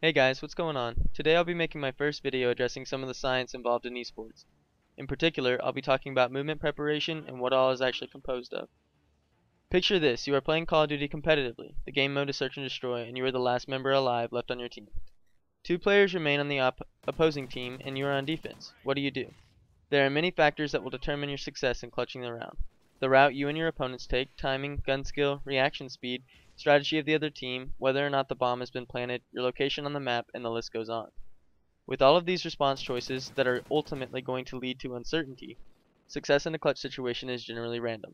Hey guys, what's going on? Today I'll be making my first video addressing some of the science involved in esports. In particular, I'll be talking about movement preparation and what all is actually composed of. Picture this, you are playing Call of Duty competitively. The game mode is search and destroy, and you are the last member alive left on your team. Two players remain on the opposing team, and you are on defense. What do? There are many factors that will determine your success in clutching the round. The route you and your opponents take, timing, gun skill, reaction speed, strategy of the other team, whether or not the bomb has been planted, your location on the map, and the list goes on. With all of these response choices that are ultimately going to lead to uncertainty, success in a clutch situation is generally random.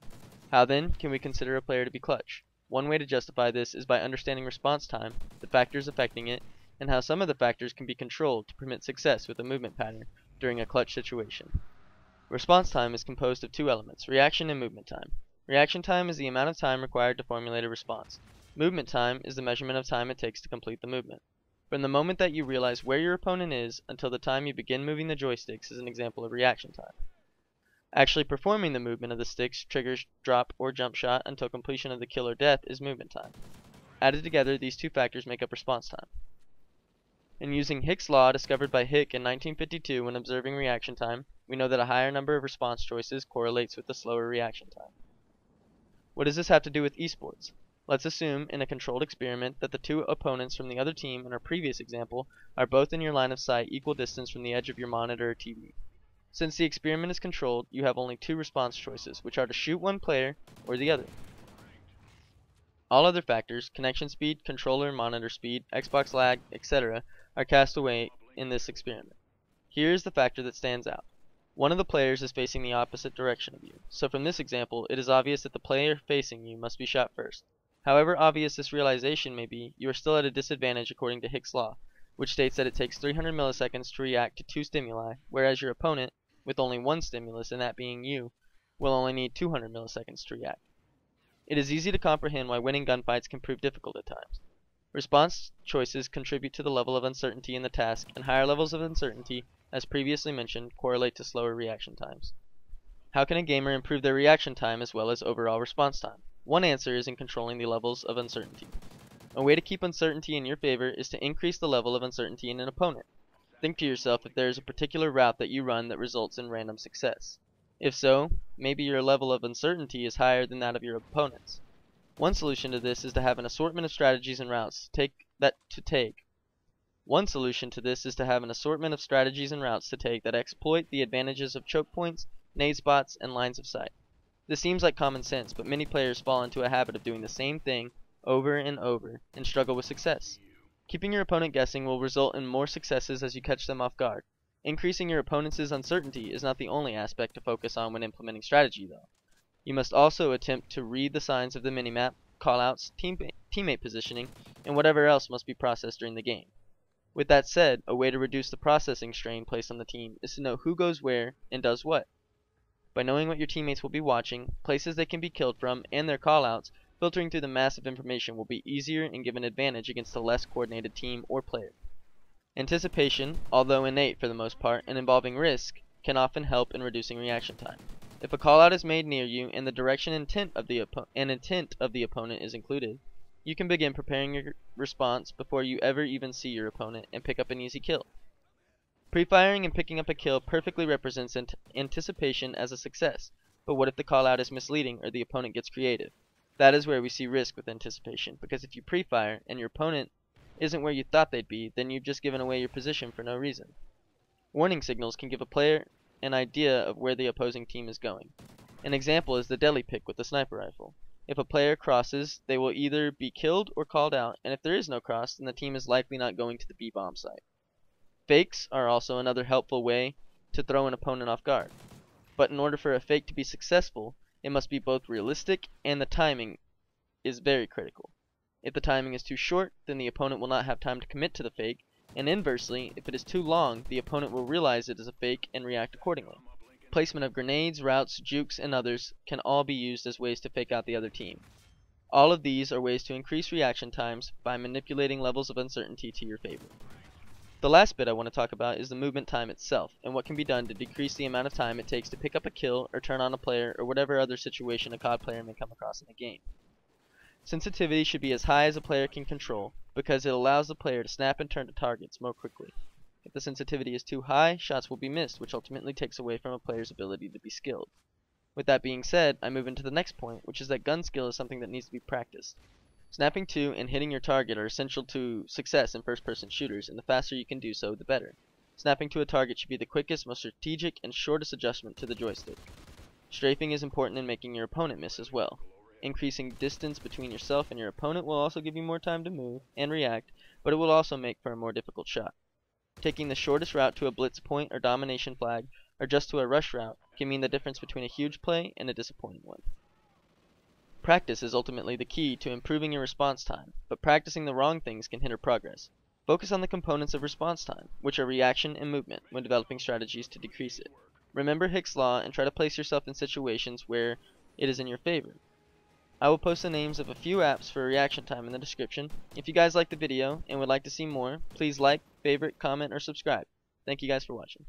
How then can we consider a player to be clutch? One way to justify this is by understanding response time, the factors affecting it, and how some of the factors can be controlled to permit success with a movement pattern during a clutch situation. Response time is composed of two elements, reaction and movement time. Reaction time is the amount of time required to formulate a response. Movement time is the measurement of time it takes to complete the movement. From the moment that you realize where your opponent is until the time you begin moving the joysticks is an example of reaction time. Actually performing the movement of the sticks triggers drop or jump shot until completion of the kill or death is movement time. Added together, these two factors make up response time. In using Hicks' law discovered by Hick in 1952 when observing reaction time, we know that a higher number of response choices correlates with a slower reaction time. What does this have to do with esports? Let's assume in a controlled experiment that the two opponents from the other team in our previous example are both in your line of sight equal distance from the edge of your monitor or TV. Since the experiment is controlled, you have only two response choices, which are to shoot one player or the other. All other factors, connection speed, controller, monitor speed, Xbox lag, etc., are cast away in this experiment. Here is the factor that stands out. One of the players is facing the opposite direction of you, so from this example, it is obvious that the player facing you must be shot first. However obvious this realization may be, you are still at a disadvantage according to Hicks' law, which states that it takes 300 milliseconds to react to two stimuli, whereas your opponent, with only one stimulus, and that being you, will only need 200 milliseconds to react. It is easy to comprehend why winning gunfights can prove difficult at times. Response choices contribute to the level of uncertainty in the task, and higher levels of uncertainty, as previously mentioned, correlate to slower reaction times. How can a gamer improve their reaction time as well as overall response time? One answer is in controlling the levels of uncertainty. A way to keep uncertainty in your favor is to increase the level of uncertainty in an opponent. Think to yourself if there is a particular route that you run that results in random success. If so, maybe your level of uncertainty is higher than that of your opponent's. One solution to this is to have an assortment of strategies and routes to take that exploit the advantages of choke points, nade spots, and lines of sight. This seems like common sense, but many players fall into a habit of doing the same thing over and over and struggle with success. Keeping your opponent guessing will result in more successes as you catch them off guard. Increasing your opponent's uncertainty is not the only aspect to focus on when implementing strategy, though. You must also attempt to read the signs of the minimap, callouts, teammate positioning, and whatever else must be processed during the game. With that said, a way to reduce the processing strain placed on the team is to know who goes where and does what. By knowing what your teammates will be watching, places they can be killed from, and their callouts, filtering through the massive information will be easier and give an advantage against a less coordinated team or player. Anticipation, although innate for the most part and involving risk, can often help in reducing reaction time. If a callout is made near you and the direction and intent of the opponent is included, you can begin preparing your response before you ever even see your opponent and pick up an easy kill. Pre-firing and picking up a kill perfectly represents anticipation as a success, but what if the callout is misleading or the opponent gets creative? That is where we see risk with anticipation, because if you pre-fire and your opponent isn't where you thought they'd be, then you've just given away your position for no reason. Warning signals can give a player an idea of where the opposing team is going. An example is the deli pick with the sniper rifle. If a player crosses, they will either be killed or called out, and if there is no cross, then the team is likely not going to the B-bomb site. Fakes are also another helpful way to throw an opponent off guard. But in order for a fake to be successful, it must be both realistic and the timing is very critical. If the timing is too short, then the opponent will not have time to commit to the fake, and inversely, if it is too long, the opponent will realize it is a fake and react accordingly. Placement of grenades, routes, jukes, and others can all be used as ways to fake out the other team. All of these are ways to increase reaction times by manipulating levels of uncertainty to your favor. The last bit I want to talk about is the movement time itself, and what can be done to decrease the amount of time it takes to pick up a kill or turn on a player or whatever other situation a COD player may come across in a game. Sensitivity should be as high as a player can control, because it allows the player to snap and turn to targets more quickly. If the sensitivity is too high, shots will be missed, which ultimately takes away from a player's ability to be skilled. With that being said, I move into the next point, which is that gun skill is something that needs to be practiced. Snapping to and hitting your target are essential to success in first-person shooters, and the faster you can do so, the better. Snapping to a target should be the quickest, most strategic, and shortest adjustment to the joystick. Strafing is important in making your opponent miss as well. Increasing distance between yourself and your opponent will also give you more time to move and react, but it will also make for a more difficult shot. Taking the shortest route to a blitz point or domination flag, or just to a rush route, can mean the difference between a huge play and a disappointing one. Practice is ultimately the key to improving your response time, but practicing the wrong things can hinder progress. Focus on the components of response time, which are reaction and movement, when developing strategies to decrease it. Remember Hick's Law and try to place yourself in situations where it is in your favor. I will post the names of a few apps for reaction time in the description. If you guys liked the video and would like to see more, please like, favorite, comment, or subscribe. Thank you guys for watching.